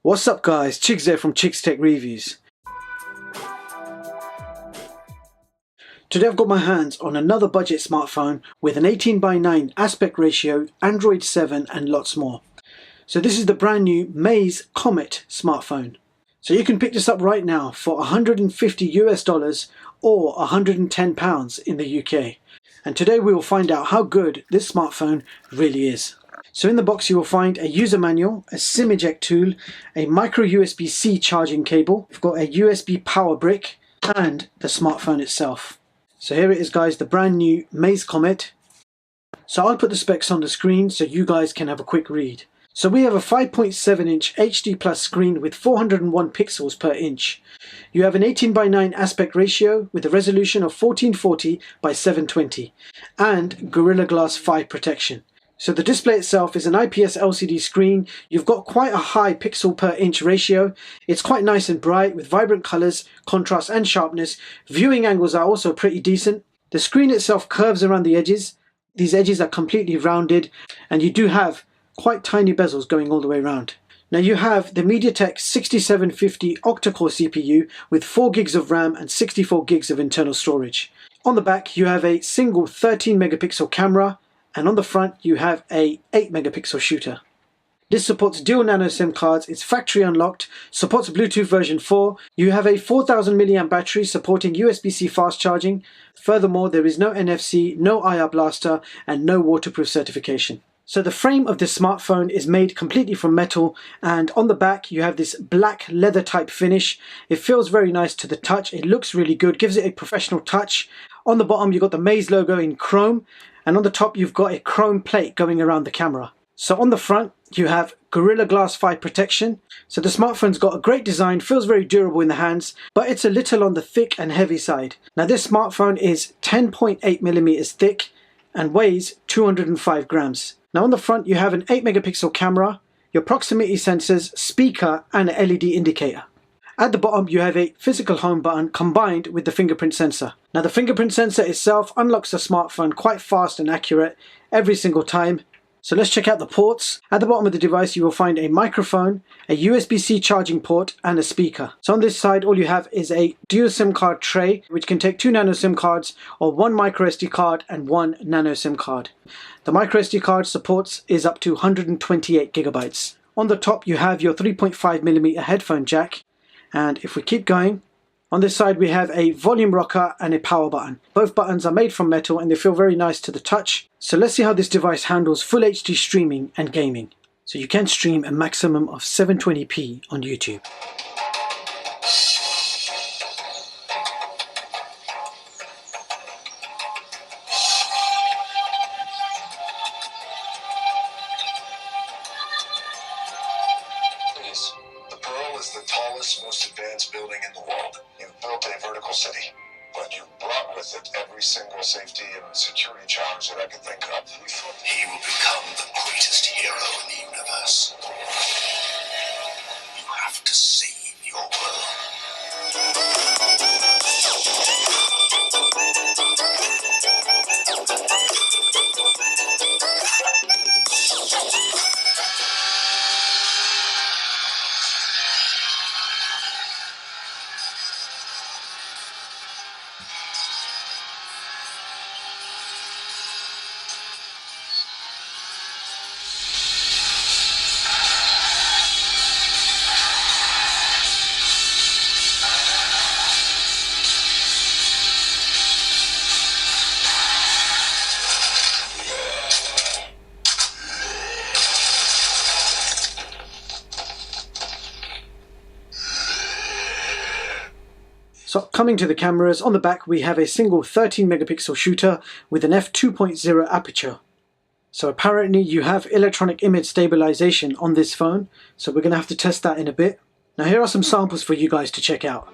What's up guys, Chiggs here from Chiggs Tech Reviews. Today I've got my hands on another budget smartphone with an 18:9 aspect ratio, Android 7 and lots more. So this is the brand new Comet smartphone. So you can pick this up right now for $150 or £110 in the UK. And today we will find out how good this smartphone really is. So in the box you will find a user manual, a SIM eject tool, a micro USB-C charging cable, we've got a USB power brick and the smartphone itself. So here it is guys, the brand new Comet. So I'll put the specs on the screen so you guys can have a quick read. So we have a 5.7 inch HD plus screen with 401 pixels per inch. You have an 18:9 aspect ratio with a resolution of 1440 by 720 and Gorilla Glass 5 protection. So the display itself is an IPS LCD screen. You've got quite a high pixel per inch ratio. It's quite nice and bright with vibrant colors, contrast and sharpness. Viewing angles are also pretty decent. The screen itself curves around the edges. These edges are completely rounded and you do have quite tiny bezels going all the way around. Now you have the MTK 6750 Octacore CPU with 4 gigs of RAM and 64 gigs of internal storage. On the back you have a single 13 megapixel camera. And on the front you have a 8 megapixel shooter. This supports dual nano SIM cards, it's factory unlocked, supports Bluetooth version 4, you have a 4000 mAh battery supporting USB-C fast charging. Furthermore, there is no NFC, no IR blaster and no waterproof certification. So the frame of this smartphone is made completely from metal and on the back you have this black leather type finish. It feels very nice to the touch, it looks really good, gives it a professional touch. On the bottom you've got the Maze logo in chrome. And on the top you've got a chrome plate going around the camera. So on the front you have Gorilla Glass 5 protection. So the smartphone's got a great design, feels very durable in the hands, but it's a little on the thick and heavy side. Now this smartphone is 10.8mm thick and weighs 205 grams. Now on the front you have an 8 megapixel camera, your proximity sensors, speaker and an LED indicator. At the bottom you have a physical home button combined with the fingerprint sensor. Now the fingerprint sensor itself unlocks the smartphone quite fast and accurate every single time. So let's check out the ports. At the bottom of the device you will find a microphone, a USB-C charging port and a speaker. So on this side all you have is a dual SIM card tray which can take 2 nano SIM cards or 1 microSD card and 1 nano SIM card. The microSD card supports is up to 128 gigabytes. On the top you have your 3.5mm headphone jack. And if we keep going, on this side we have a volume rocker and a power button. Both buttons are made from metal and they feel very nice to the touch. So let's see how this device handles full HD streaming and gaming. So you can stream a maximum of 720p on YouTube. Is the tallest, most advanced building in the world. You've built a vertical city, but you brought with it every single safety and security challenge that I could think of. He will become the greatest hero in the universe. You have to save your world. So coming to the cameras, on the back we have a single 13 megapixel shooter with an f2.0 aperture. So apparently you have electronic image stabilization on this phone, so we're going to have to test that in a bit. Now here are some samples for you guys to check out.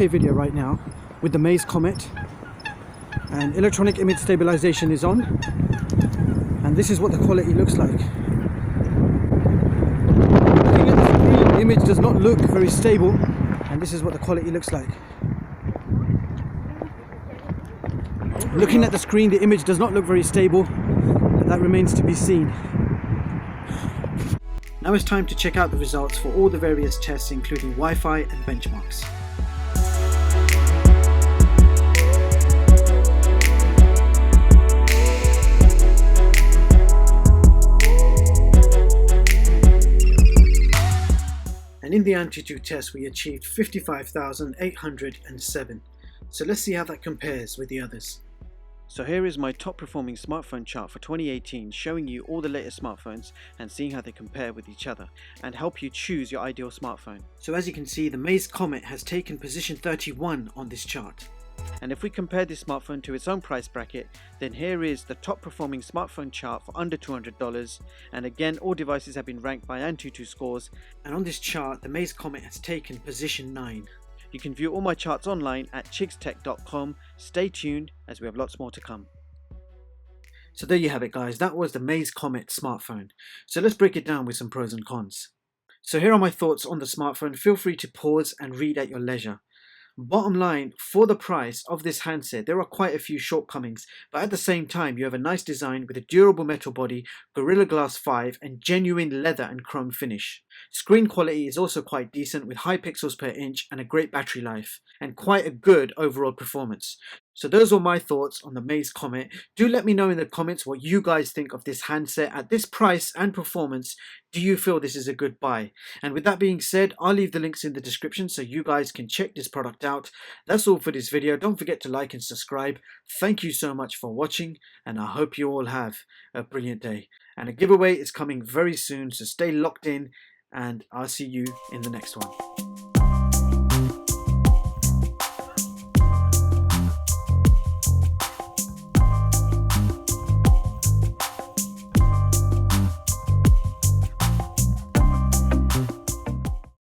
4K video right now with the Maze Comet, and electronic image stabilization is on, and this is what the quality looks like. Looking at the screen, the image does not look very stable, and this is what the quality looks like. Looking at the screen, the image does not look very stable, but that remains to be seen. Now it's time to check out the results for all the various tests, including Wi-Fi and benchmarks. And in the Antutu test, we achieved 55,807. So let's see how that compares with the others. So here is my top performing smartphone chart for 2018, showing you all the latest smartphones and seeing how they compare with each other and help you choose your ideal smartphone. So as you can see, the Maze Comet has taken position 31 on this chart. And if we compare this smartphone to its own price bracket, then here is the top performing smartphone chart for under $200, and again all devices have been ranked by Antutu scores, and on this chart the Maze Comet has taken position 9. You can view all my charts online at chigstech.com. Stay tuned as we have lots more to come. So there you have it guys, that was the Maze Comet smartphone. So let's break it down with some pros and cons. So here are my thoughts on the smartphone. Feel free to pause and read at your leisure. Bottom line, for the price of this handset, there are quite a few shortcomings, but at the same time you have a nice design with a durable metal body, Gorilla Glass 5 and genuine leather and chrome finish. Screen quality is also quite decent with high pixels per inch and a great battery life, and quite a good overall performance. So those were my thoughts on the Maze Comet. Do let me know in the comments what you guys think of this handset at this price and performance. Do you feel this is a good buy? And with that being said, I'll leave the links in the description so you guys can check this product out. That's all for this video. Don't forget to like and subscribe. Thank you so much for watching, and I hope you all have a brilliant day. And a giveaway is coming very soon, so stay locked in, and I'll see you in the next one.